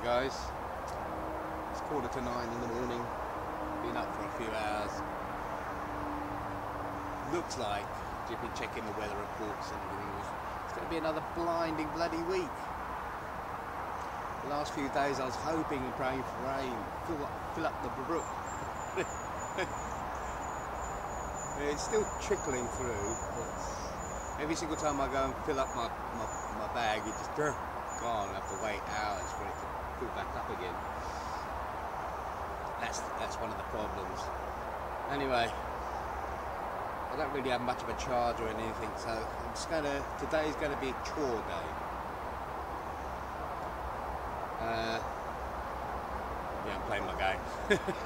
morning, guys. It's 8:45 in the morning. Been up for a few hours. Looks like, you've been checking the weather reports and everything, it's going to be another blinding bloody week. The last few days I was hoping and praying for rain, fill up the brook. It's still trickling through, but every single time I go and fill up my bag, it just gone. I have to wait hours for it to fill back up again. That's one of the problems. Anyway, I don't really have much of a charge or anything, so I'm just today's going to be a chore day. Yeah, I'm playing my game.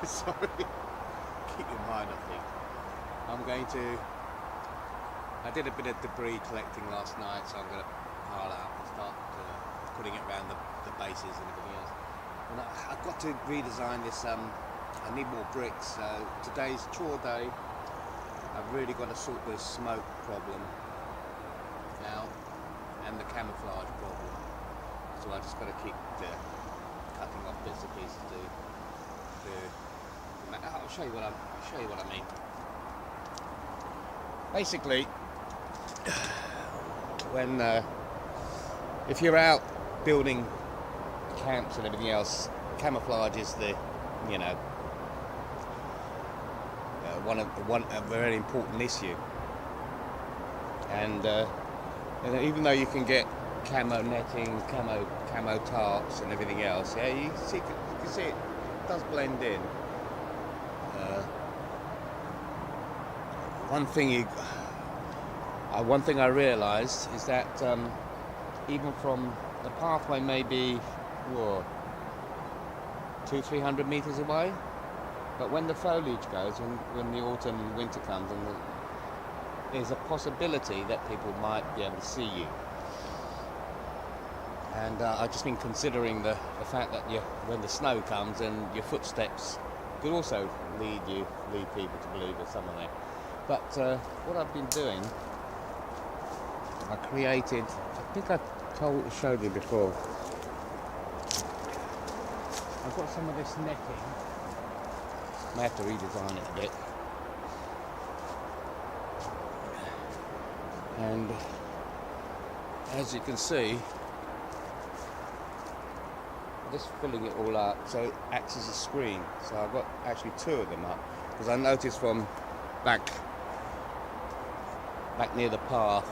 Sorry. Keep in mind, I think. I did a bit of debris collecting last night, so I'm going to pile it up and start putting it around the bases and everything else. And I've got to redesign this, I need more bricks, so today's chore day. I've really got to sort the smoke problem out and the camouflage problem. So I just got to keep cutting off bits and pieces I'll show you what I mean. Basically, if you're out building camps and everything else, camouflage is a very important issue. And even though you can get camo netting, camo tarps and everything else, yeah, you can see it does blend in. One thing I realised is that even from the pathway, maybe 200-300 meters away, but when the foliage goes, when the autumn and winter comes, and there's a possibility that people might be able to see you. And I've just been considering the fact that when the snow comes, and your footsteps could also lead people to believe there's someone there. But what I've been doing, I created, I think I showed you before, I've got some of this netting. I have to redesign it a bit. And as you can see, just filling it all up so it acts as a screen. So I've got actually two of them up, because I noticed from back near the path,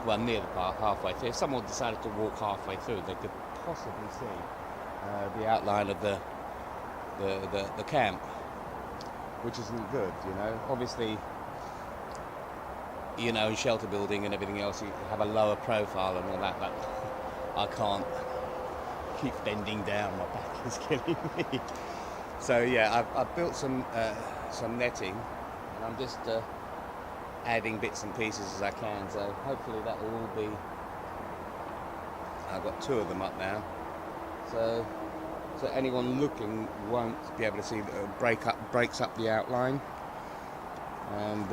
halfway through, if someone decided to walk halfway through, they could possibly see the outline of the camp, which isn't good, Obviously, in shelter building and everything else, you have a lower profile and all that, but I can't keep bending down. My back is killing me. So yeah, I've built some netting, and I'm just adding bits and pieces as I can. So hopefully that will all be. I've got two of them up now. So anyone looking won't be able to see breaks up the outline, and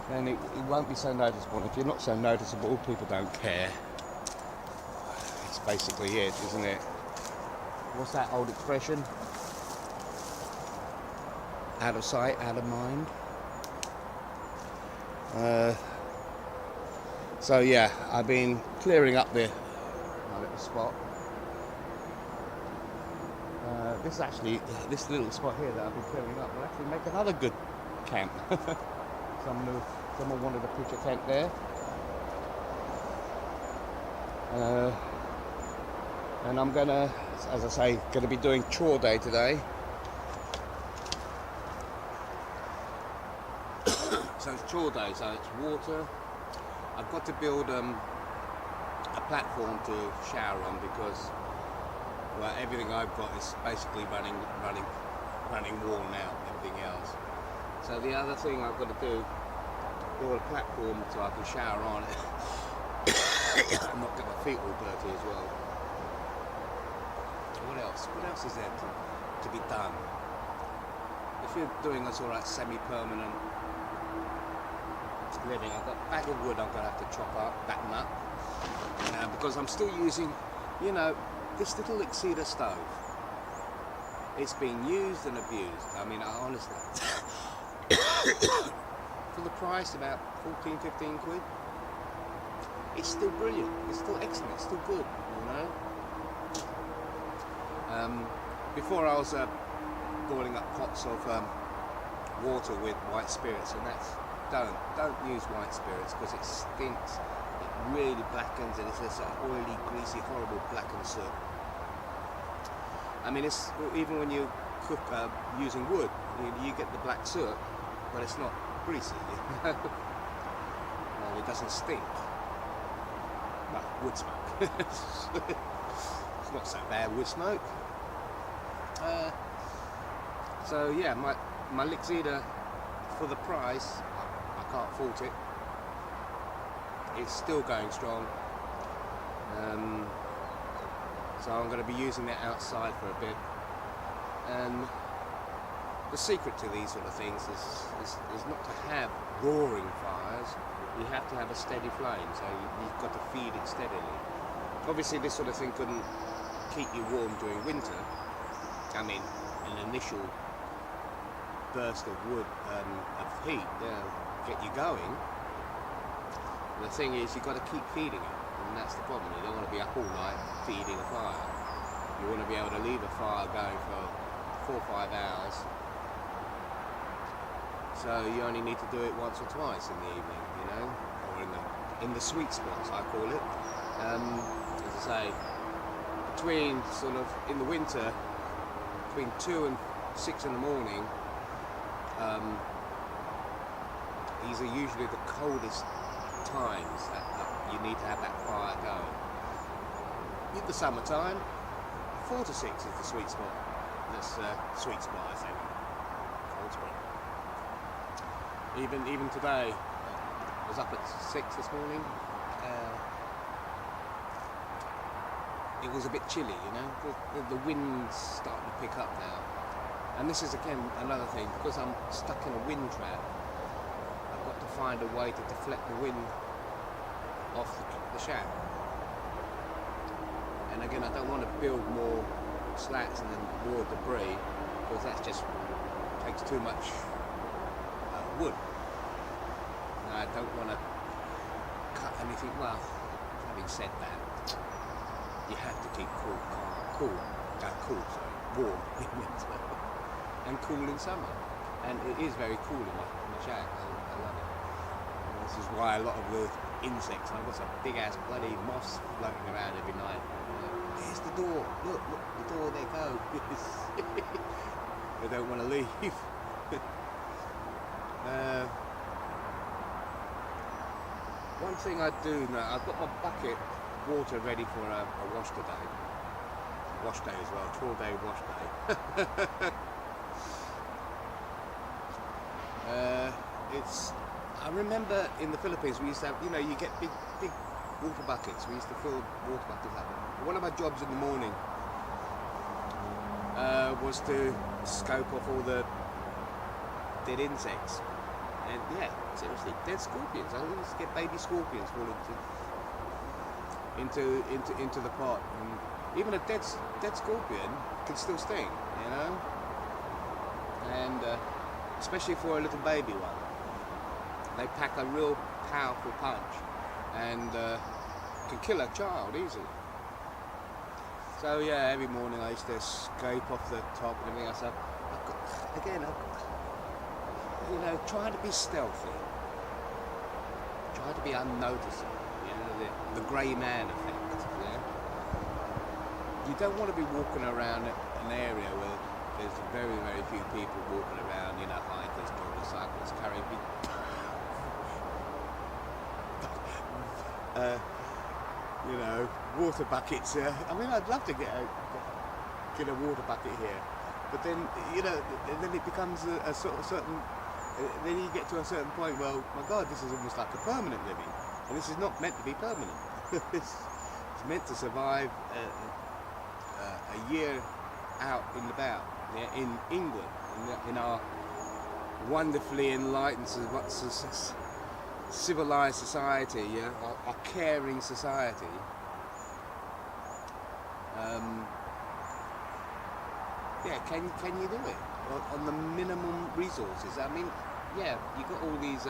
then it won't be so noticeable. If you're not so noticeable, people don't care. It's basically it, isn't it? What's that old expression? Out of sight, out of mind. So yeah, I've been clearing up my little spot. This little spot here that I've been clearing up will actually make another good camp. Someone wanted to pitch a tent there. And I'm gonna, as I say, be doing chore day today. So it's chore day, so it's water. I've got to build a platform to shower on, because everything I've got is basically running worn out and everything else. So the other thing I've got to do, build a platform so I can shower on it and not get my feet all dirty as well. What else is there to be done? If you're doing a sort of semi-permanent living, I've got a bag of wood I'm going to have to chop up, batten up, because I'm still using You know, this little Exceeder stove, it's been used and abused. I mean, honestly, for the price, about 14, 15 quid, it's still brilliant, it's still excellent, it's still good, you know. Before I was boiling up pots of water with white spirits, and that's, don't use white spirits because it stinks, it really blackens, and it's this oily, greasy, horrible blackened soot. I mean, it's, even when you cook using wood, you get the black soot, but it's not greasy, you know? And it doesn't stink. Well, wood smoke. It's not so bad, wood smoke. So yeah, my Lixida, for the price, I can't fault it. It's still going strong. So I'm going to be using that outside for a bit. And the secret to these sort of things is not to have roaring fires. You have to have a steady flame, so you've got to feed it steadily. Obviously this sort of thing couldn't keep you warm during winter. I mean, an initial burst of wood, of heat, get you going. The thing is, you've got to keep feeding it, and that's the problem. You don't want to be up all night feeding a fire. You want to be able to leave a fire going for 4 or 5 hours. So you only need to do it once or twice in the evening, you know, or in the sweet spots, I call it. As I say, between sort of in the winter, between 2 and 6 in the morning, these are usually the coldest times that you need to have that fire going. In the summertime, 4 to 6 is the sweet spot. That's sweet spot, I think. Cold spot. Even today, I was up at 6 this morning. It was a bit chilly, you know. The wind's starting to pick up now. And this is again another thing, because I'm stuck in a wind trap. I've got to find a way to deflect the wind off the shack. And again, I don't want to build more slats and then more debris, because that just takes too much wood. And I don't want to cut anything. Well, having said that, you have to keep warm in winter and cool in summer. And it is very cool in my shack. I love it. And this is why a lot of the insects, I've got some big ass bloody moths floating around every night. Here's the door. Look, the door, they go. They don't want to leave. One thing I do know, I've got my bucket water ready for a wash today. Wash day as well, 4-day wash day. I remember in the Philippines we used to have, you know, you get big water buckets. We used to fill water buckets up. One of my jobs in the morning was to scope off all the dead insects. And yeah, seriously, dead scorpions. I used to get baby scorpions falling into the pot. And even a dead scorpion can still sting, you know. And especially for a little baby one, they pack a real powerful punch and can kill a child easily. So yeah, every morning I used to scrape off the top and everything else. You know, trying to be stealthy, try to be unnoticeable, you know, the grey man effect, yeah? You don't want to be walking around an area where there's very, very few people walking around, you know, hikers, motorcyclists, carrying big, you know, water buckets. I mean, I'd love to get a water bucket here, but then, you know, then it becomes a sort of certain. Then you get to a certain point, well, my God, this is almost like a permanent living. And this is not meant to be permanent. It's meant to survive a year out and about, yeah, in England, in our wonderfully enlightened, civilized society, yeah, our caring society. yeah, can you do it on the minimum resources? I mean, yeah, you got all these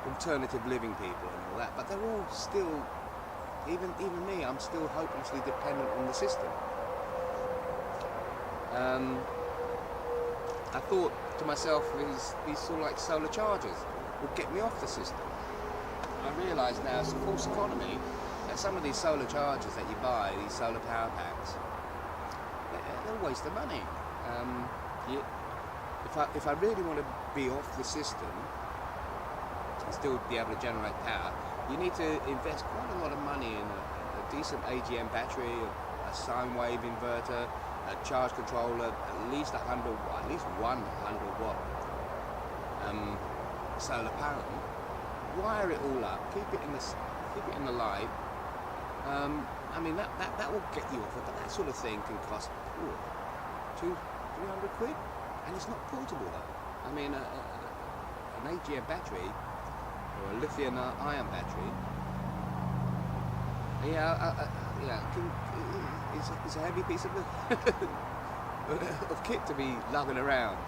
alternative living people and all that, but they're all still, even me, I'm still hopelessly dependent on the system. I thought to myself, these sort of like solar chargers would get me off the system. I realise now it's a false economy. That some of these solar chargers that you buy, these solar power packs, they're a waste of money. If I really want to be off the system and still be able to generate power, you need to invest quite a lot of money in a decent AGM battery, a sine wave inverter, a charge controller, at least 100 watt solar panel. Wire it all up, keep it in the light. I mean that will get you off it, but that sort of thing can cost 200-300 quid, and it's not portable though. I mean an AGM battery or a lithium ion battery, it's a heavy piece of of kit to be lugging around.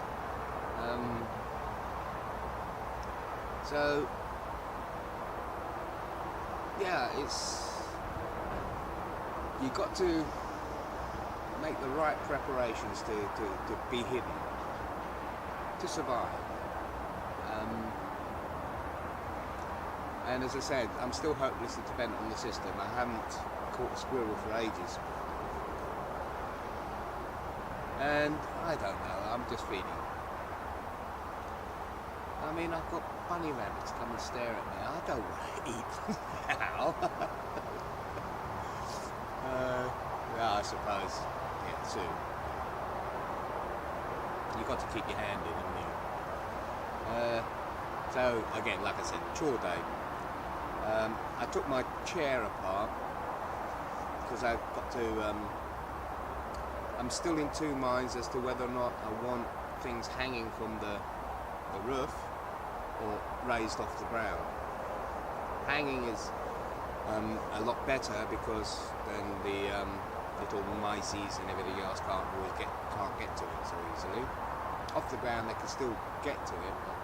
So yeah, you've got to make the right preparations to be hidden, to survive. And as I said, I'm still hopelessly dependent on the system. I haven't caught a squirrel for ages. And I don't know, I'm just feeding. I mean, I've got bunny rabbits come and stare at me. I don't want to eat them now. Yeah, I suppose. Yeah, soon. You've got to keep your hand in, haven't you? So, again, like I said, chore day. I took my chair apart because I've got to... I'm still in two minds as to whether or not I want things hanging from the roof or raised off the ground. Hanging is a lot better because then the little mices and everything else can't get to it so easily. Off the ground they can still get to it, but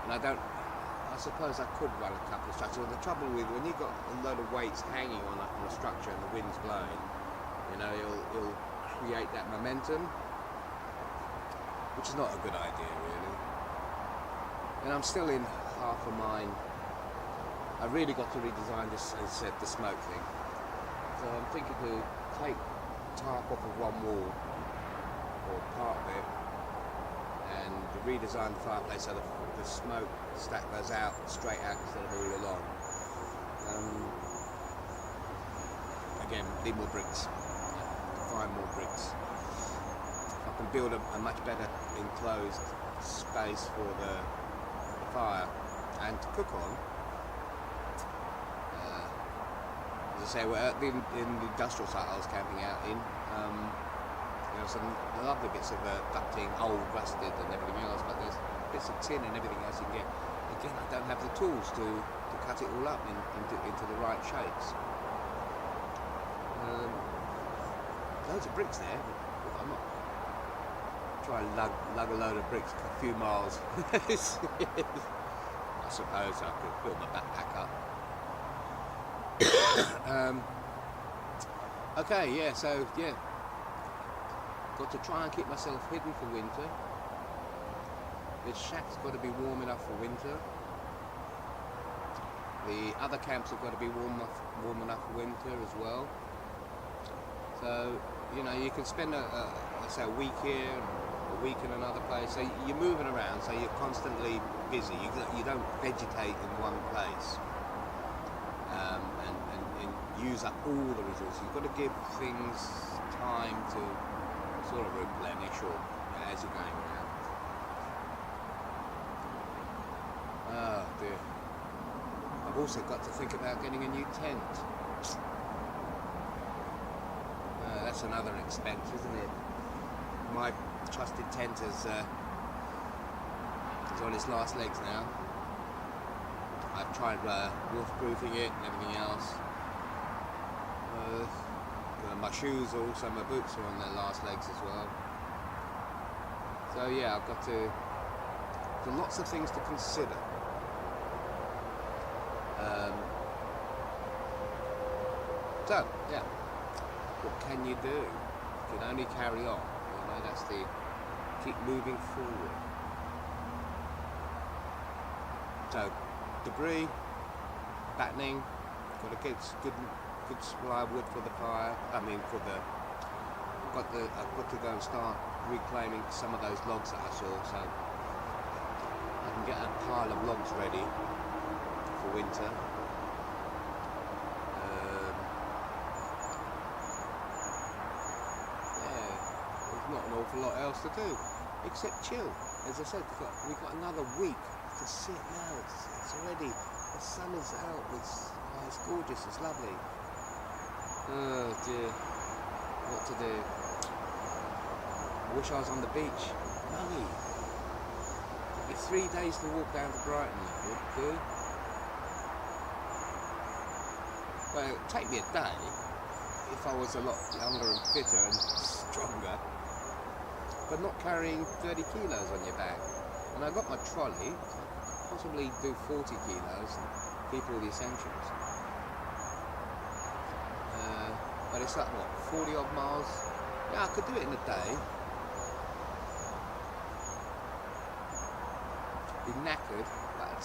I suppose I could run a couple of structures. Well, the trouble with when you've got a load of weights hanging on a structure and the wind's blowing, it'll create that momentum, which is not a good idea really. And I'm still in half a mind. I really got to redesign this, as I said, the smoke thing. So I'm thinking to take tarp off of one wall or part of it and redesign the fireplace so the smoke stack goes out straight out instead of all along. Again, need more bricks. Find more bricks. If I can build a much better enclosed space for the fire and to cook on. As I say, we're in the industrial site I was camping out in. There were some lovely bits of ducting, old, rusted and everything else, but there's bits of tin and everything else you can get. Again, I don't have the tools to cut it all up into the right shapes. Loads of bricks there, but I'm not trying to lug a load of bricks a few miles. I suppose I could fill my backpack up. Okay, yeah, so yeah, got to try and keep myself hidden for winter. This shack's got to be warm enough for winter. The other camps have got to be warm enough for winter as well. So, you can spend let's say a week here, a week in another place. So you're moving around, so you're constantly busy. You don't vegetate in one place and use up all the resources. You've got to give things time to sort of replenish or as you're going around. Oh dear. I've also got to think about getting a new tent. That's another expense, isn't it? My trusted tent is on its last legs now. I've tried waterproofing it and everything else. Got a And my shoes also, my boots are on their last legs as well. So yeah, I've got to, there's lots of things to consider. So yeah, what can you do? You can only carry on. You know, that's the, keep moving forward. So debris, battening, got to get good supply of wood for the fire. I mean for the, I've got to go and start reclaiming some of those logs that I saw, so I can get a pile of logs ready for winter. Yeah, there's not an awful lot else to do except chill. As I said, we've got another week to sit now. It's already, the sun is out. It's gorgeous. It's lovely. Oh dear, what to do? I wish I was on the beach. Money. It's 3 days to walk down to Brighton. It would do. Well, it would take me a day if I was a lot younger and fitter and stronger. But not carrying 30 kilos on your back. And I got my trolley, so I could possibly do 40 kilos and keep all the essentials. But it's like what, 40 odd miles? Yeah, I could do it in a day. Be knackered, but you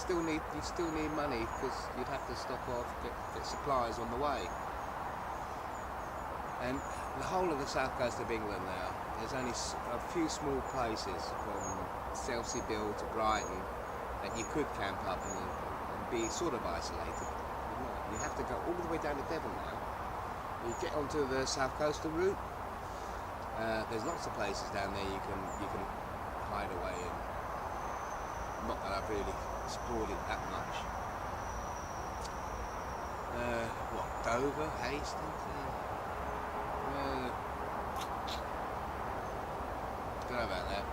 still need money because you'd have to stop off, get supplies on the way. And the whole of the south coast of England now, there's only a few small places from Chelsea Bill to Brighton that you could camp up and be sort of isolated. You have to go all the way down to Devon now. You get onto the south coastal route. There's lots of places down there you can hide away in. Not that I've really explored it that much. What, Dover, Hastings? Don't know about that.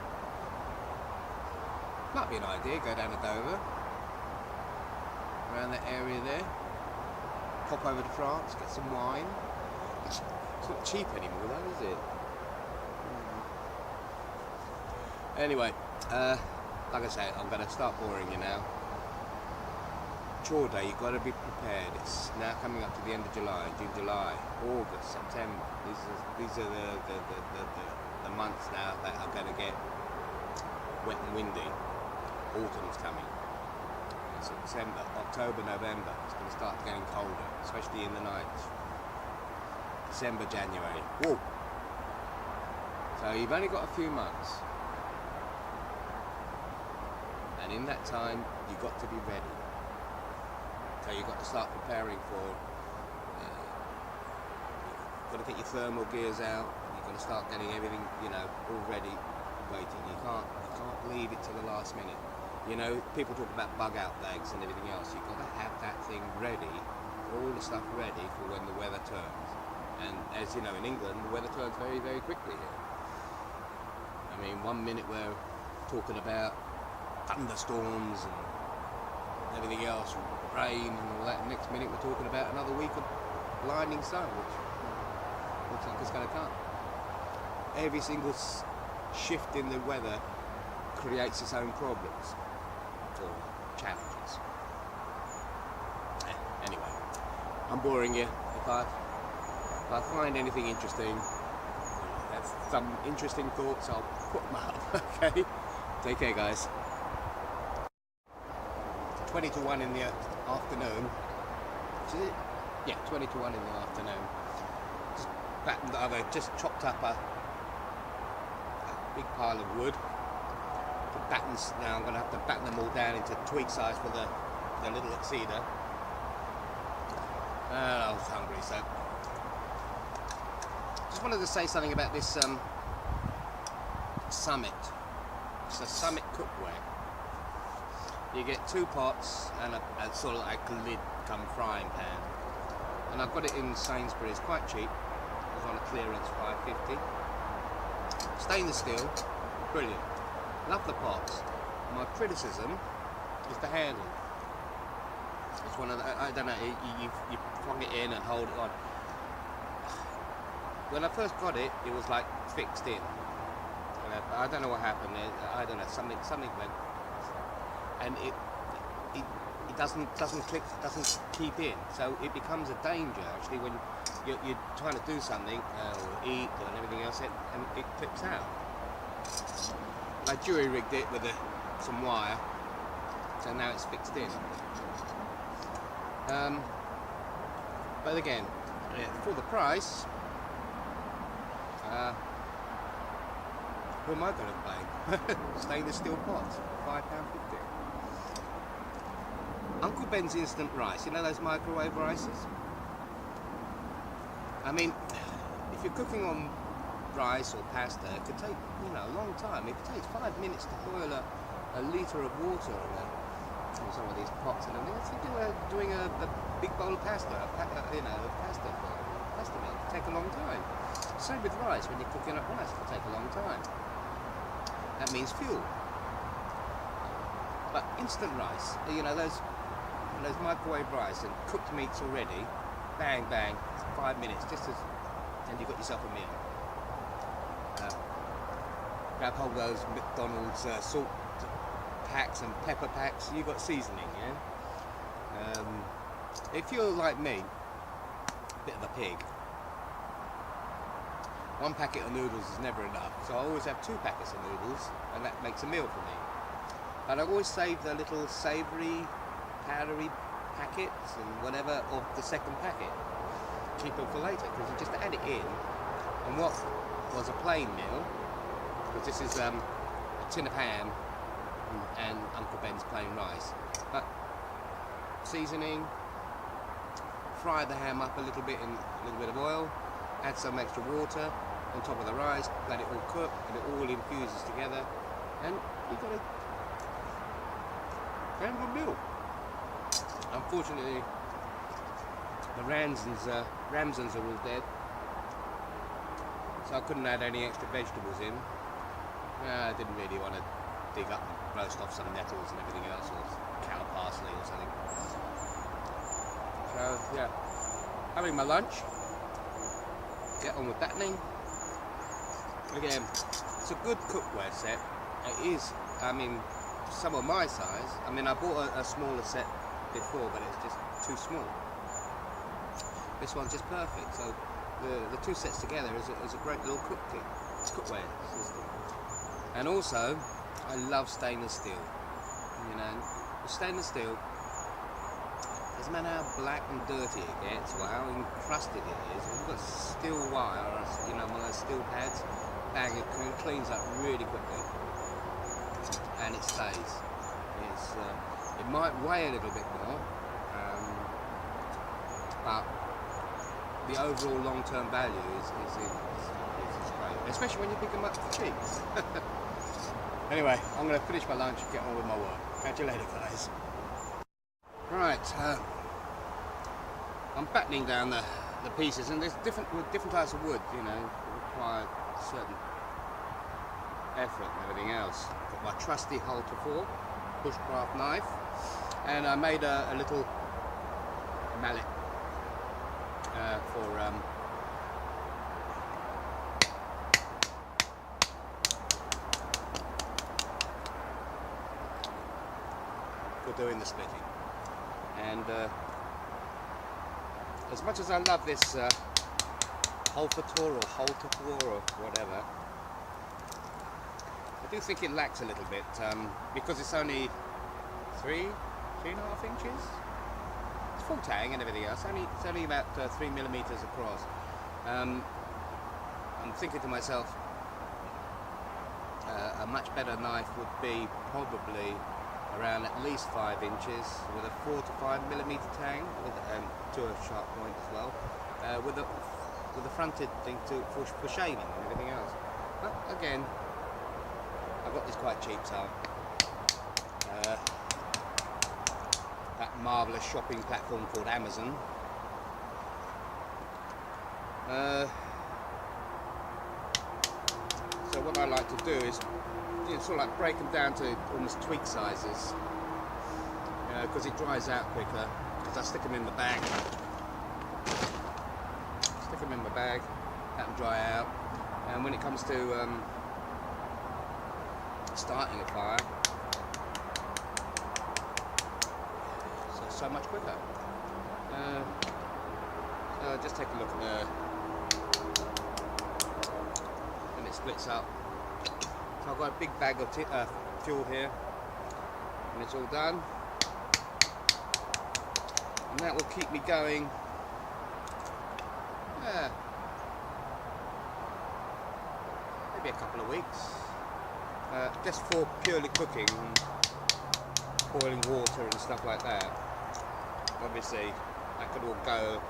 Might be an idea, go down to Dover. Around that area there. Pop over to France, get some wine. It's not cheap anymore though, is it? Anyway, like I say, I'm going to start boring you now. Chore day, you've got to be prepared. It's now coming up to the end of July, June, July, August, September. These are the months now that are going to get wet and windy. Autumn's coming. September, October, November, it's going to start getting colder, especially in the nights. December, January. Whoa! So you've only got a few months. And in that time, you've got to be ready. So you've got to start preparing for, you've got to get your thermal gears out, you've got to start getting everything, you know, all ready, waiting. You can't leave it till the last minute. You know, people talk about bug out bags and everything else. You've got to have that thing ready, all the stuff ready for when the weather turns. And as you know, in England, the weather turns very, very quickly here. I mean, 1 minute we're talking about thunderstorms and everything else, rain and all that. Next minute we're talking about another week of blinding sun, which looks like it's going to come. Every single shift in the weather creates its own problems or challenges. Anyway, I'm boring you. If I find anything interesting, that's some interesting thoughts, I'll put them up. Okay, take care, guys. 20 to 1 in the afternoon. Is it? Yeah, 20 to 1 in the afternoon. Just chopped up a big pile of wood. The battens, now I'm going to have to batten them all down into twig size for the little cedar. I was hungry, so just wanted to say something about this Summit. It's a Summit cookware. You get 2 pots and a sort of like a lid come frying pan. And I've got it in Sainsbury's, quite cheap. It was on a clearance, £5.50. Stainless steel, brilliant. Love the pots. My criticism is the handle. It's one of the, I don't know, you plug it in and hold it on. when I first got it, it was like fixed in. I don't know what happened. I don't know, something went, and it doesn't click, doesn't keep in. So it becomes a danger actually when you're trying to do something or eat and everything else, and it clips out. I jury rigged it with some wire, so now it's fixed in. But again, for the price, who am I going to blame? Stainless steel pots, £5.50. Uncle Ben's instant rice, you know those microwave rices? I mean, if you're cooking on rice or pasta, it could take, you know, a long time. It takes 5 minutes to boil a litre of water in some of these pots and everything. It's doing a big bowl of pasta, pasta meal. It take a long time. Same with rice. When you're cooking up rice, it will take a long time. That means fuel. But instant rice, you know, those microwave rice and cooked meats already, bang bang, 5 minutes, and you've got yourself a meal. Grab hold of those McDonald's salt packs and pepper packs. You've got seasoning, yeah. If you're like me, a bit of a pig, one packet of noodles is never enough, so I always have 2 packets of noodles, and that makes a meal for me. But I always save the little savoury, powdery packets and whatever of the second packet, keep them for later, because you just add it in. And what was a plain meal, because this is a tin of ham and Uncle Ben's plain rice, but seasoning, fry the ham up a little bit in a little bit of oil, add some extra water on top of the rice, let it all cook, and it all infuses together, and you've got a damn good meal. Unfortunately, the Ramsons are all dead, so I couldn't add any extra vegetables in. I didn't really want to dig up and roast off some nettles and everything else, or cow parsley or something. So yeah, having my lunch, get on with battening. Again, it's a good cookware set. It is, I mean, some of my size. I mean, I bought a smaller set before, but it's just too small. This one's just perfect. So the 2 sets together is a great little cookware system. And also, I love stainless steel. You know, with stainless steel, doesn't matter how black and dirty it gets or how encrusted it is. If you've got steel wire, or, you know, one of those steel pads, bang, it cleans up really quickly, and it stays. It might weigh a little bit more, but the overall long-term value is great, especially when you pick them up for cheap. Anyway, I'm going to finish my lunch and get on with my work. Catch you later, guys. Right, I'm battening down the pieces, and there's different types of wood, you know, require certain effort and everything else. Got my trusty halter fork, bushcraft knife, and I made a little mallet for doing the splitting. And as much as I love this Holfertor or Holtertor or whatever, I do think it lacks a little bit because it's only 3.5 inches. It's full tang and everything else. It's only about 3 millimeters across. I'm thinking to myself, a much better knife would be probably around at least 5 inches with a 4 to 5 millimeter tang to a sharp point as well, with a fronted thing for shaving and everything else. But again, I got this quite cheap, so that marvellous shopping platform called Amazon. So what I like to do is, you know, sort of like break them down to almost twig sizes, because it dries out quicker. Because I stick them in the bag, let them dry out. And when it comes to starting a fire, so much quicker. Just take a look at and it splits up. So I've got a big bag of fuel here, and it's all done. And that will keep me going. Maybe a couple of weeks. Just for purely cooking, boiling water and stuff like that. Obviously, that could all go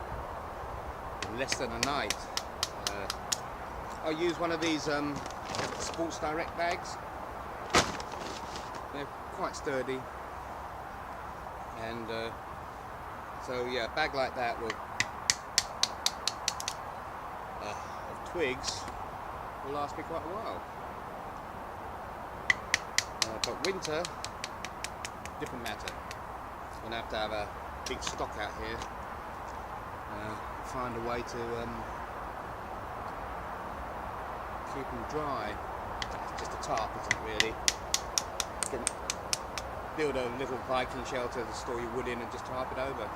in less than a night. I'll use one of these Sports Direct bags. They're quite sturdy, and so yeah, a bag like that will of twigs will last me quite a while. But winter, different matter. I'm gonna have to have a big stock out here. Find a way to keep them dry. It's just a tarp, isn't it, really? You can build a little Viking shelter to store your wood in and just tarp it over.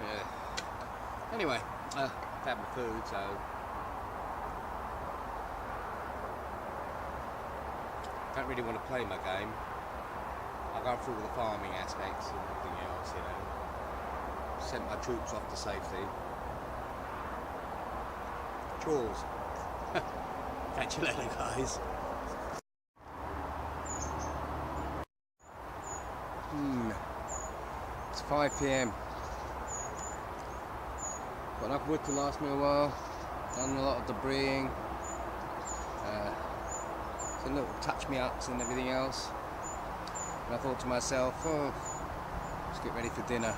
Yeah. Anyway, I've had my food, so don't really want to play my game. I've gone through all the farming aspects and everything else, you know. Sent my troops off to safety. Chores. Catch you later, guys. It's 5 PM. Got enough wood to last me a while. Done a lot of debris. Some little touch-me-ups and everything else. And I thought to myself, oh, let's get ready for dinner.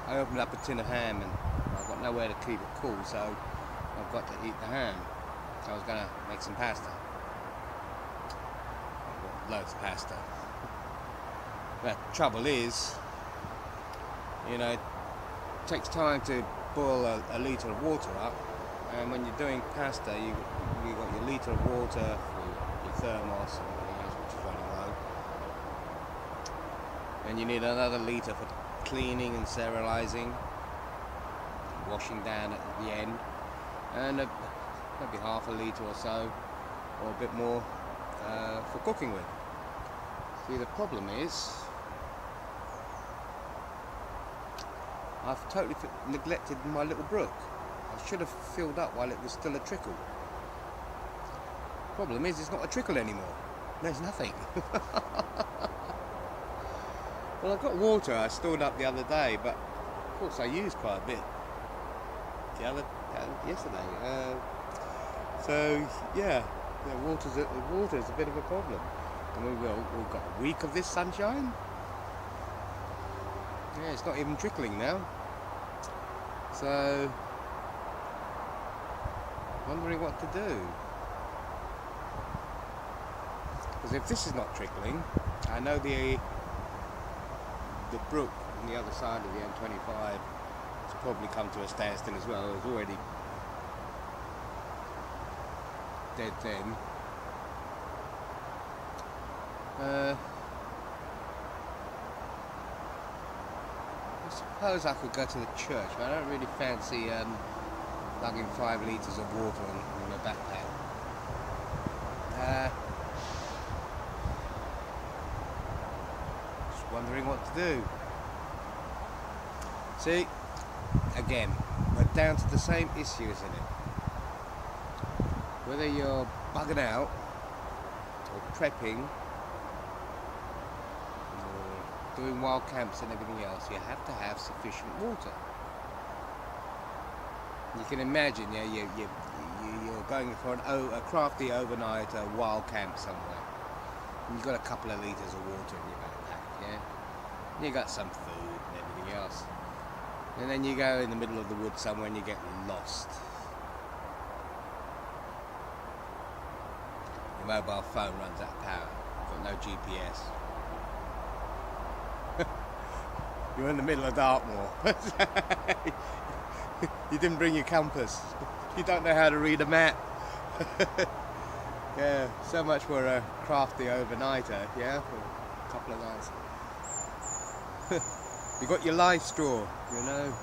I opened up a tin of ham and I've got nowhere to keep it cool, so I've got to eat the ham. So I was going to make some pasta. I've got loads of pasta. But the trouble is, you know, it takes time to boil a litre of water up, and when you're doing pasta, you got your litre of water, your thermos and everything else which is running low. And you need another litre for cleaning and sterilising, washing down at the end, and maybe half a litre or so, or a bit more for cooking with. See, the problem is I've totally neglected my little brook. I should have filled up while it was still a trickle. Problem is, it's not a trickle anymore. There's nothing. Well, I've got water I stored up the other day, but of course I used quite a bit yesterday. So yeah, water's a bit of a problem. And we've got a week of this sunshine. Yeah, it's not even trickling now. So wondering what to do. Because if this is not trickling, I know the brook on the other side of the M25 has probably come to a standstill as well. It was already dead then. I suppose I could go to the church, but I don't really fancy lugging 5 litres of water on a backpack. Just wondering what to do. See, again, we're down to the same issue, isn't it? Whether you're bugging out or prepping, doing wild camps and everything else, you have to have sufficient water. You can imagine, yeah, you're going for a crafty overnight wild camp somewhere. And you've got a couple of litres of water in your backpack, yeah? And you got some food and everything else. And then you go in the middle of the woods somewhere and you get lost. Your mobile phone runs out of power. You've got no GPS. You're in the middle of Dartmoor. You didn't bring your compass. You don't know how to read a map. Yeah, so much for a crafty overnighter, yeah, for a couple of nights. You got your life straw, you know.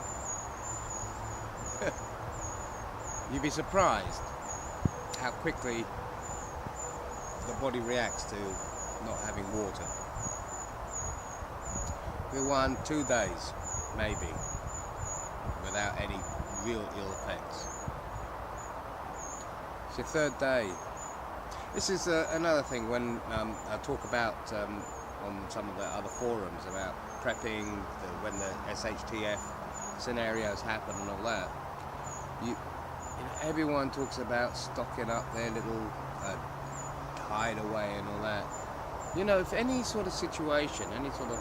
You'd be surprised how quickly the body reacts to not having water. We 1-2 days, maybe, without any real ill effects. It's your third day. This is another thing when I talk about on some of the other forums about prepping, when the SHTF scenarios happen and all that. You know, everyone talks about stocking up their little hideaway and all that. You know, if any sort of situation, any sort of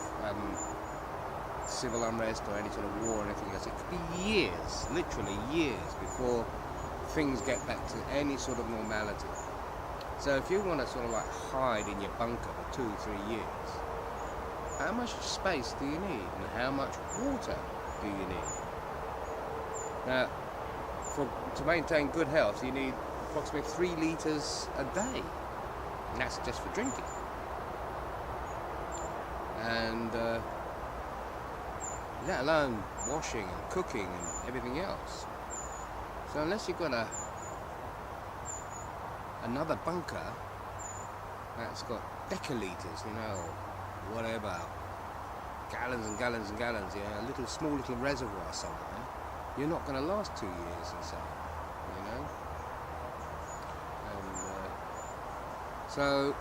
civil unrest or any sort of war or anything else, it could be years, literally years, before things get back to any sort of normality. So if you want to sort of like hide in your bunker for 2-3 years, how much space do you need and how much water do you need? Now, to maintain good health, you need approximately 3 litres a day, and that's just for drinking. And let alone washing and cooking and everything else. So unless you've got another bunker that's got decaliters, you know, or whatever, gallons and gallons and gallons, yeah, a small little reservoir somewhere, you're not going to last 2 years or so, you know. And so,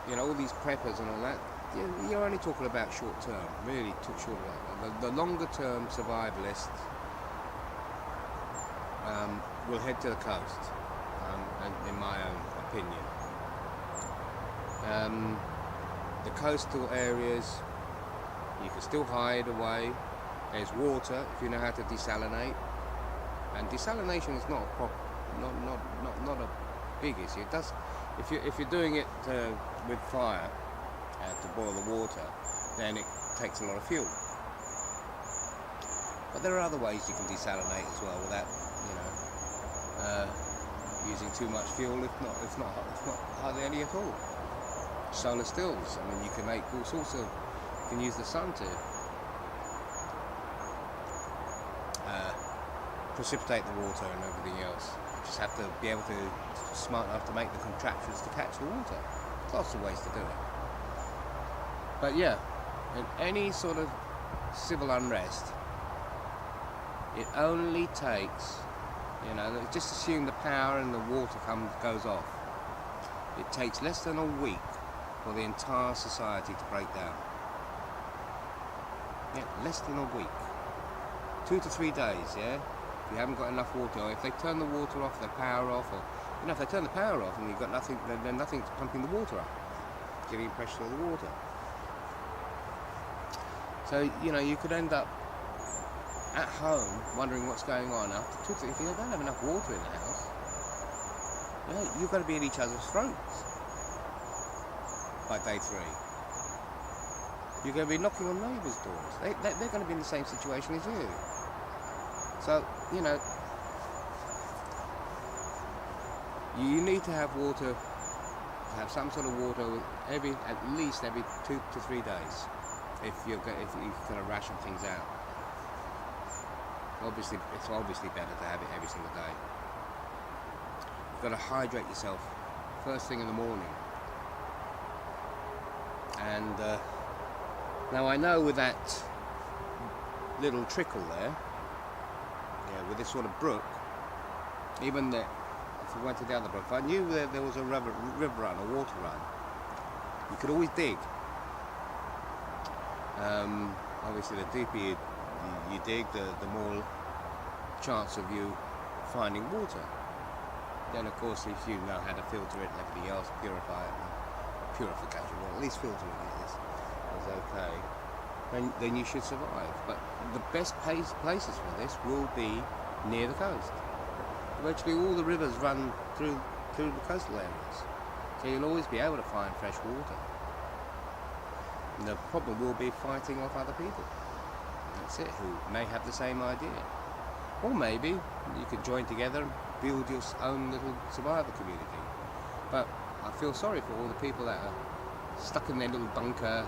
you know, all these preppers and all that, you're only talking about short term, really short term. The longer term survivalists will head to the coast, in my own opinion. The coastal areas, you can still hide away. There's water if you know how to desalinate, and desalination is not a big issue. It does, if you're doing it with fire to boil the water, then it takes a lot of fuel. But there are other ways you can desalinate as well without, you know, using too much fuel. If not hardly any at all. Solar stills. I mean, you can make all sorts of. You can use the sun to precipitate the water and everything else. You just have to be able to smart enough to make the contraptions to catch the water. Lots of ways to do it. But yeah, in any sort of civil unrest, it only takes, you know, just assume the power and the water goes off. It takes less than a week for the entire society to break down. Yeah, less than a week. 2 to 3 days, yeah? If you haven't got enough water, or if they turn the water off, the power off, or, you know, if they turn the power off and you've got nothing, then nothing's pumping the water up, giving pressure to the water. So, you know, you could end up at home wondering what's going on. After if you don't have enough water in the house, yeah, you've got to be at each other's throats by day 3. You're going to be knocking on neighbours' doors. They're going to be in the same situation as you. So, you know, you need to have water, have some sort of water at least every 2 to 3 days. If you're going to ration things out. Obviously, it's obviously better to have it every single day. You've got to hydrate yourself first thing in the morning. And now I know with that little trickle there, yeah, with this sort of brook, even if we went to the other brook, if I knew there was a river run, a water run, you could always dig. Obviously, the deeper you dig, the more chance of you finding water. Then, of course, if you know how to filter it and everything else, purify it, purification, or at least filtering it is okay, then you should survive. But the best places for this will be near the coast. Virtually all the rivers run through the coastal areas, so you'll always be able to find fresh water. And the problem will be fighting off other people. That's it, who may have the same idea. Or maybe you could join together and build your own little survivor community. But I feel sorry for all the people that are stuck in their little bunker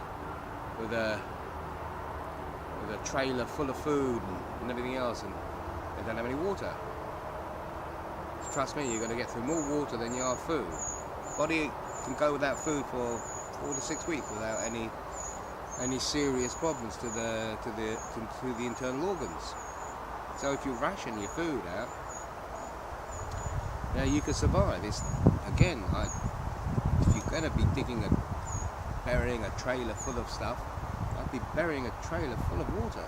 with a trailer full of food and everything else, and they don't have any water. Trust me, you're going to get through more water than you are food. Body can go without food for 4 to 6 weeks without any serious problems to the internal organs. So if you ration your food out, now you can survive. It's again, if you're going to be burying a trailer full of stuff, I'd be burying a trailer full of water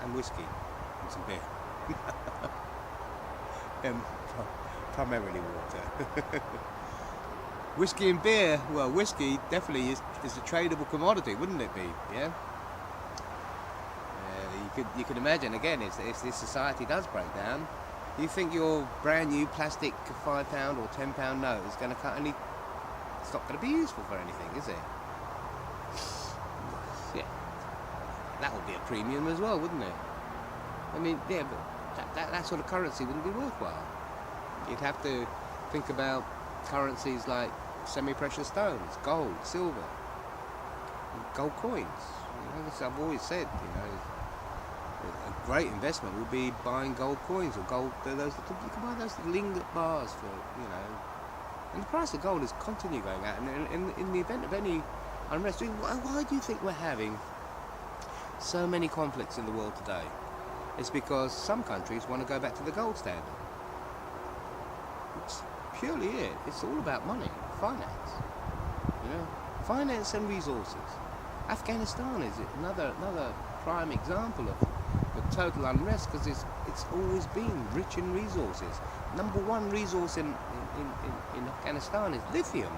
and whiskey and some beer. Primarily water. Whiskey and beer, well, whiskey definitely is a tradable commodity, wouldn't it be? Yeah. You could imagine again if this society does break down. You think your brand new plastic £5 or £10 note is going to cut any? It's not going to be useful for anything, is it? Yeah. That would be a premium as well, wouldn't it? I mean, yeah, but that sort of currency wouldn't be worthwhile. You'd have to think about currencies like semi-precious stones, gold, silver, gold coins. You know, as I've always said, you know, a great investment would be buying gold coins or gold. You can buy those lingot bars for, you know, and the price of gold is continually going out. And in the event of any unrest, why do you think we're having so many conflicts in the world today? It's because some countries want to go back to the gold standard. It's purely it. It's all about money, finance. You know, finance and resources. Afghanistan is another prime example of total unrest because it's always been rich in resources. Number one resource in Afghanistan is lithium.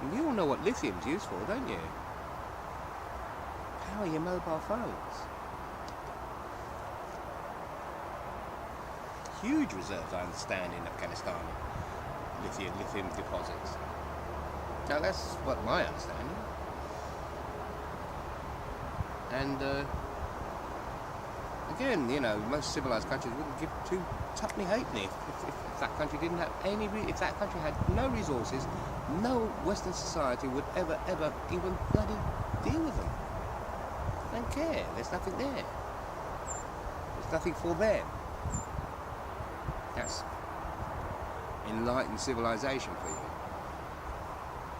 And you all know what lithium's used for, don't you? Power your mobile phones. Huge reserves, I understand, in Afghanistan, lithium deposits. Now that's what my understanding. And again, you know, most civilized countries wouldn't give two tuppenny halfpenny if that country didn't have if that country had no resources, no Western society would ever even bloody deal with them. They don't care. There's nothing there. There's nothing for them. That's enlightened civilization for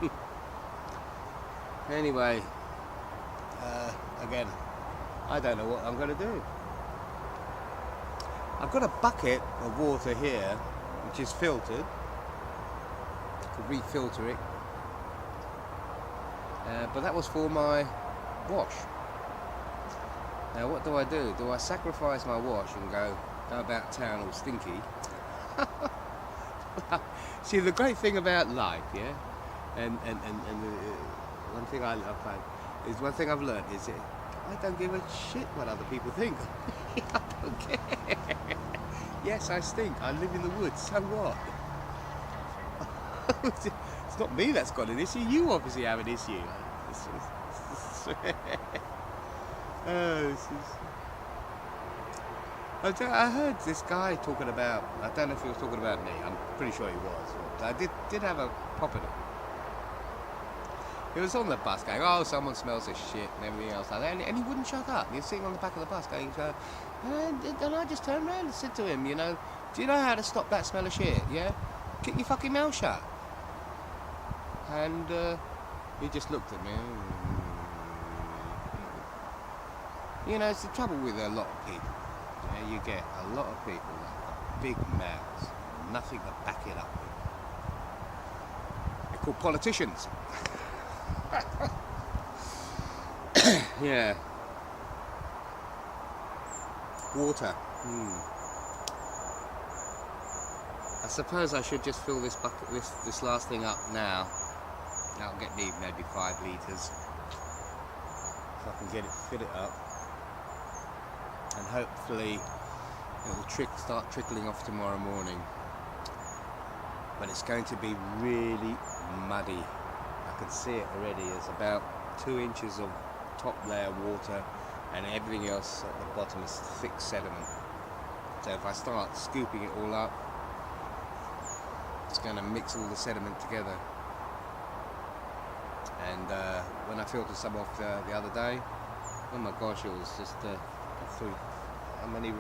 you. Anyway, again, I don't know what I'm going to do. I've got a bucket of water here, which is filtered. I could refilter it. But that was for my wash. Now what do? Do I sacrifice my wash and go about town all stinky? See, the great thing about life, yeah, and one thing I love is one thing I've learned is I don't give a shit what other people think. I don't care. Yes, I stink. I live in the woods. So what? It's not me that's got an issue. You obviously have an issue. I heard this guy talking about, I don't know if he was talking about me, I'm pretty sure he was, but I did have a pop at him. He was on the bus going, oh, someone smells of shit and everything else like that, and he wouldn't shut up. He was sitting on the back of the bus going, and I just turned around and said to him, you know, do you know how to stop that smell of shit, yeah? Keep your fucking mouth shut. And he just looked at me. You know, it's the trouble with a lot of people. Yeah, you get a lot of people that have big mouths, nothing to back it up with. They're called politicians. Yeah. Water. I suppose I should just fill this bucket, this last thing up now. That'll get me maybe 5 litres. If I can fill it up. And hopefully it'll start trickling off tomorrow morning. But it's going to be really muddy. I can see it already. There's about 2 inches of top layer water and everything else at the bottom is thick sediment. So if I start scooping it all up, it's going to mix all the sediment together. And when I filtered some off the other day, oh my gosh, it was just through how many.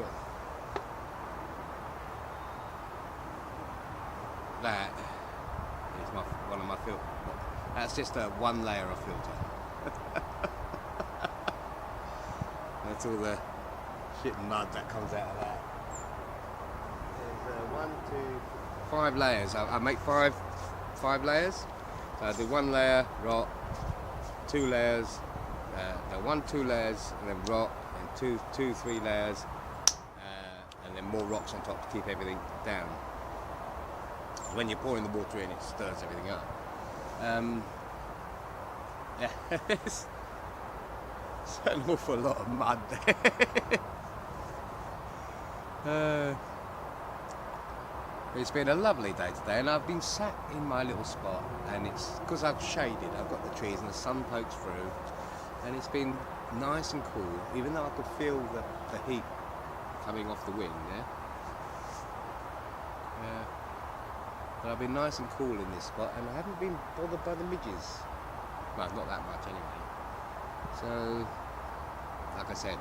That is one of my filter. That's just one layer of filter. That's all the shit and mud that comes out of that. There's 1, 2, 5 layers. I make five layers. So I do 1 layer rock, 2 layers, no 1, 2 layers, and then rock, and 2, 3 layers, and then more rocks on top to keep everything down. When you're pouring the water in, it stirs everything up. Yeah, it's an awful lot of mud there. It's been a lovely day today, and I've been sat in my little spot, and it's because I've shaded, I've got the trees and the sun pokes through, and it's been nice and cool, even though I could feel the heat coming off the wind, yeah? But I've been nice and cool in this spot, and I haven't been bothered by the midges. Well, not that much anyway. So, like I said,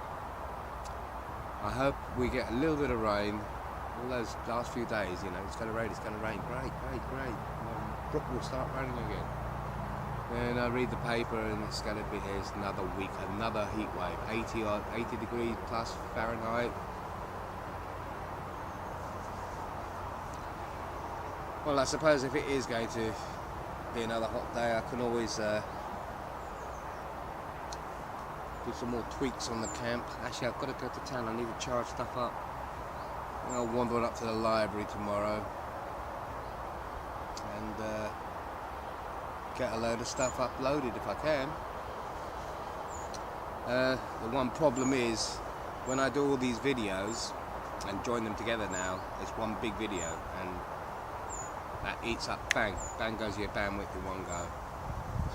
I hope we get a little bit of rain. All those last few days, you know, it's going to rain, great. Brook will start raining again. And I read the paper, and it's going to be, here's another week, another heat wave, 80 degrees plus Fahrenheit. Well, I suppose if it is going to be another hot day, I can always do some more tweaks on the camp. Actually, I've got to go to town. I need to charge stuff up. I'll wander up to the library tomorrow and get a load of stuff uploaded if I can. The one problem is when I do all these videos and join them together now, it's one big video, and that eats up, bang goes your bandwidth in one go.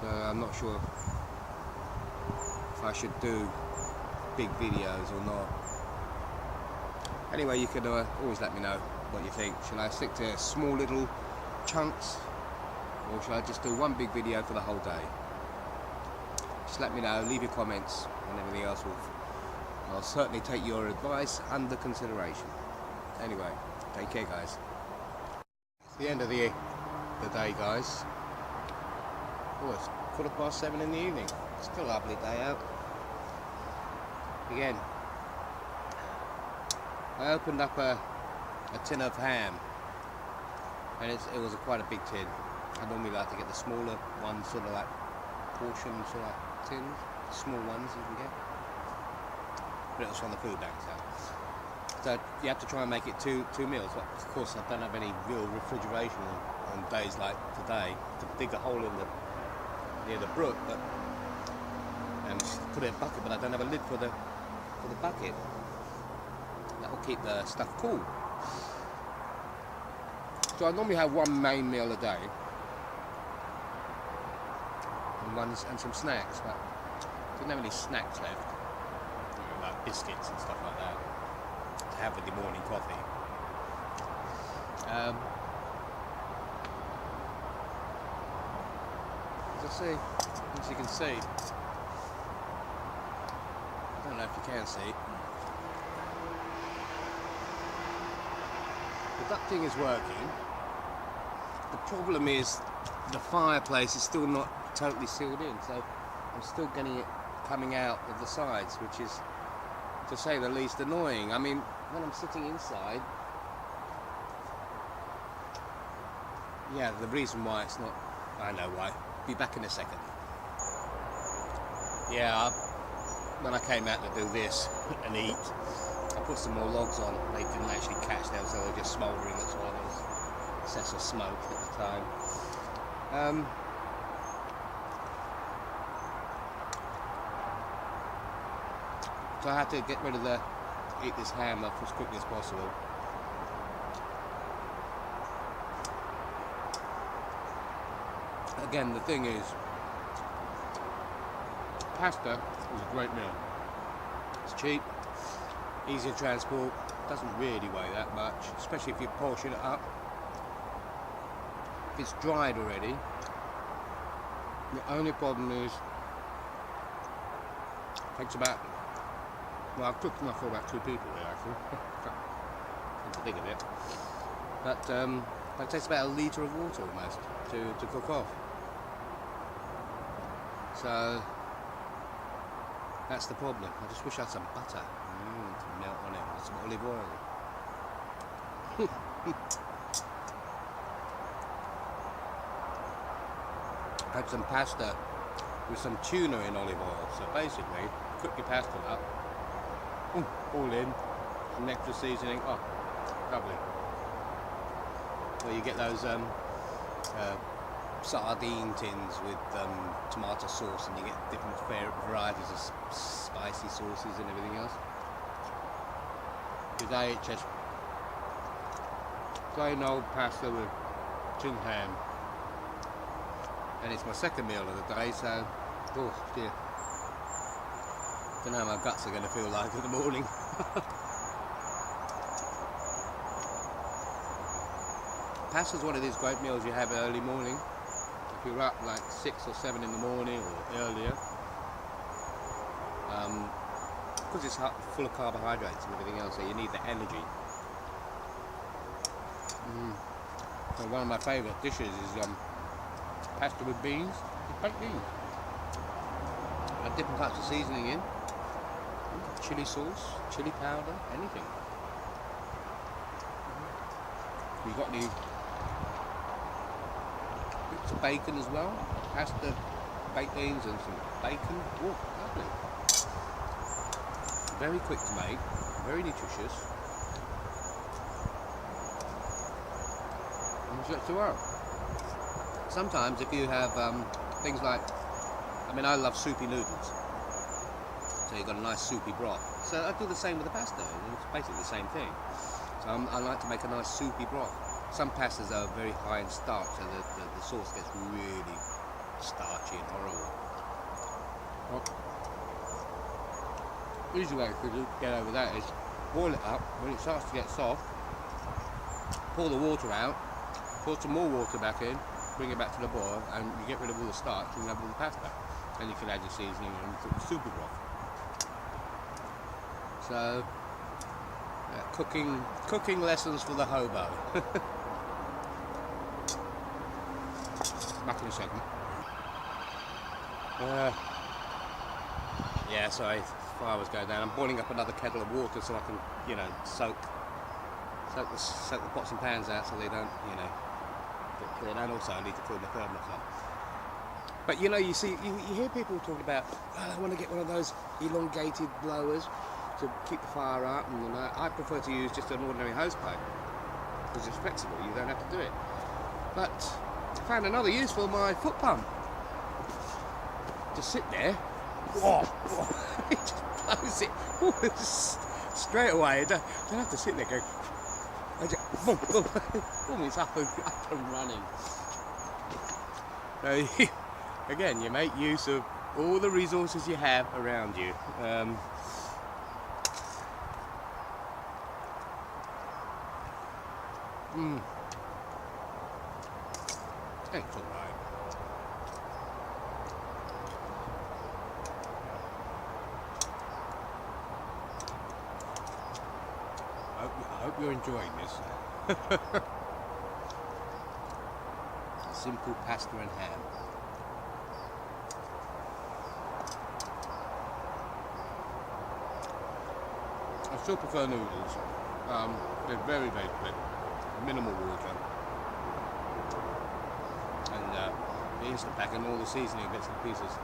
So I'm not sure if I should do big videos or not. Anyway, you can always let me know what you think. Shall I stick to small little chunks, or shall I just do one big video for the whole day? Just let me know, leave your comments, and everything else I'll certainly take your advice under consideration. Anyway, take care, guys. It's the end of the day, guys. Oh, it's 7:15 in the evening. Still a lovely day out. Again, I opened up a tin of ham, and it was quite a big tin. I normally like to get the smaller ones, sort of like portion sort of like tins, small ones you can get. But it was from the food bank, so you have to try and make it two meals. But of course, I don't have any real refrigeration on days like today to dig a hole in near the brook, but and put it in a bucket. But I don't have a lid for the bucket. That will keep the stuff cool. So I normally have one main meal a day, and some snacks. But I didn't have any snacks left, like biscuits and stuff like that, to have with the morning coffee. As you can see, I don't know if you can see, the ducting is working. The problem is the fireplace is still not totally sealed in, so I'm still getting it coming out of the sides, which is, to say the least, annoying. I mean, when I'm sitting inside, yeah, the reason why it's not, I know why. Be back in a second. Yeah, when I came out to do this and eat, I put some more logs on. They didn't actually catch them, so they were just smouldering. That's why there was excess of smoke at the time. So I had to get rid of eat this ham up as quickly as possible. Again, the thing is, pasta is a great meal. It's cheap, easy to transport, doesn't really weigh that much, especially if you portion it up. If it's dried already, the only problem is it takes about, well, I've cooked enough for about 2 people here actually. That's the big of it. But it takes about 1 litre of water almost to cook off. So that's the problem. I just wish I had some butter to melt on it, and some olive oil. I had some pasta with some tuna in olive oil. So basically, cook your pasta up, all in, some extra seasoning. Oh, lovely. Well, you get those sardine tins with tomato sauce, and you get different varieties of spicy sauces and everything else. Today it's just plain old pasta with tin ham, and it's my second meal of the day, so oh dear, don't know how my guts are going to feel like in the morning. Pasta's one of these great meals you have early morning. If you're up like 6 or 7 in the morning or earlier, because it's full of carbohydrates and everything else, so you need the energy. So one of my favourite dishes is pasta with beans, baked beans. Add different types of seasoning in, chili sauce, chili powder, anything. You've got the bits of bacon as well, pasta, baked beans and some bacon. Oh, lovely. Very quick to make, very nutritious. And it's to well. Sometimes if you have things like, I mean, I love soupy noodles, so you've got a nice soupy broth. So I do the same with the pasta, it's basically the same thing. So I like to make a nice soupy broth. Some pastas are very high in starch, so the sauce gets really starchy and horrible. Well, easy way to get over that is boil it up. When it starts to get soft, pour the water out, pour some more water back in, bring it back to the boil, and you get rid of all the starch and you have all the pasta. And you can add your seasoning and put the soupy broth. So, cooking lessons for the hobo. Back in a second. Yeah, sorry, fire was going down. I'm boiling up another kettle of water so I can, you know, soak the pots and pans out so they don't, you know, get cleared. And also I need to fill the thermos up. But you know, you hear people talking about, oh, I want to get one of those elongated blowers to keep the fire up, and I prefer to use just an ordinary hose pipe because it's flexible, you don't have to do it. But I found another use for my foot pump. Just sit there, it just blows it straight away. You don't have to sit there going, boom, boom, boom, it's up and running. So again, you make use of all the resources you have around you. It's all right. I hope you're enjoying this. Simple pasta and ham. I still prefer noodles. They're very, very quick. Minimal water. And the instant pack and all the seasoning bits and pieces.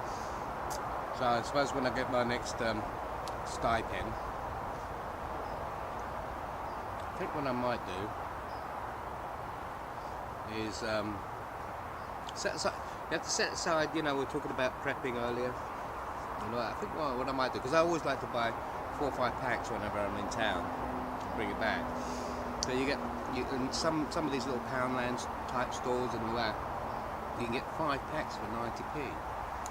So I suppose when I get my next stipend, I think what I might do is set aside. You have to set aside. You know, we were talking about prepping earlier. You know, I think what I might do, because I always like to buy 4 or 5 packs whenever I'm in town, bring it back. So you get in some of these little Poundland type stores and all that, you can get 5 packs for 90p,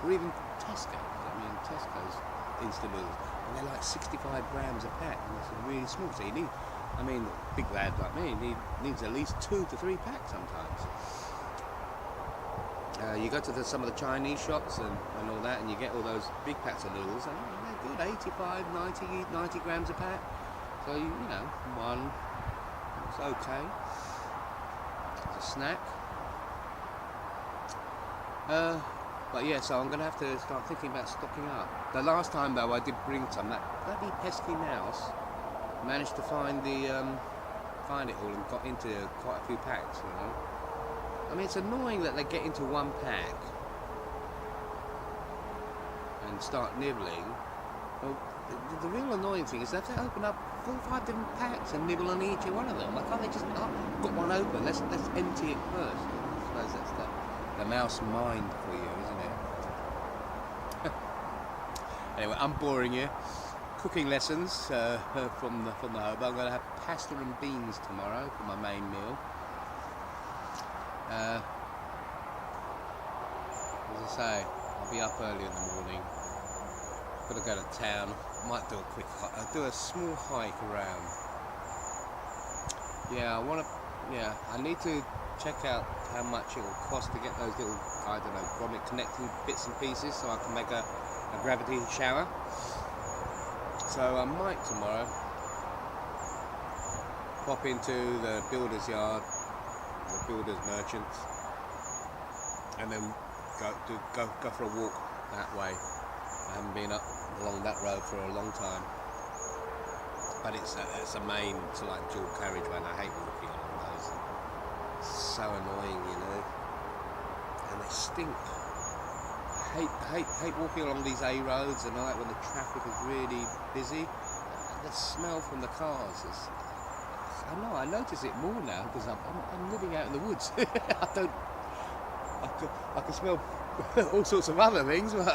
or even Tesco's. I mean, Tesco's instant noodles. and they're like 65 grams a pack, and it's really small. So you need, I mean, a big lad like me needs at least 2 to 3 packs sometimes. You go to some of the Chinese shops and all that, and you get all those big packs of noodles, and they're good, 85, 90 grams a pack. So you know, one, it's okay. It's a snack. But yeah, so I'm gonna have to start thinking about stocking up. The last time though, I did bring some. That bloody pesky mouse managed to find it all and got into quite a few packs. You know, I mean, it's annoying that they get into one pack and start nibbling. Well, the real annoying thing is they have to open up 4 or 5 different packs and nibble on each one of them. Why can't they just got one open? Let's empty it first. I suppose that's the mouse mind for you, isn't it? Anyway, I'm boring you. Cooking lessons from the home. I'm going to have pasta and beans tomorrow for my main meal. As I say, I'll be up early in the morning. Got to go to town. Might do a small hike around. Yeah, I need to check out how much it will cost to get those little, I don't know, grommet connecting bits and pieces so I can make a gravity shower. So I might tomorrow pop into the builder's yard, the builder's merchants, and then go for a walk that way. I haven't been up along that road for a long time, but it's a main, it's like dual carriageway, and I hate walking along those. It's so annoying, you know, and they stink. I hate walking along these A roads at night when the traffic is really busy. The smell from the cars is, I notice it more now because I'm living out in the woods. I can smell all sorts of other things, but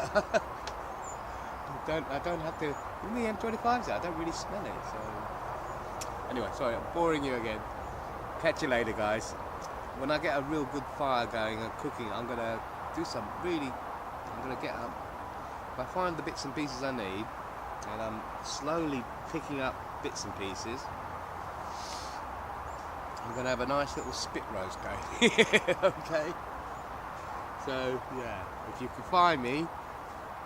I don't have to. In the M25's I don't really smell it. So anyway, sorry, I'm boring you again. Catch you later, guys. When I get a real good fire going and cooking, I'm gonna do some really. I'm gonna get up. If I find the bits and pieces I need, and I'm slowly picking up bits and pieces, I'm gonna have a nice little spit roast going. Okay. So yeah, if you can find me,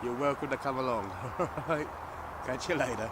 you're welcome to come along. Alright, catch you later.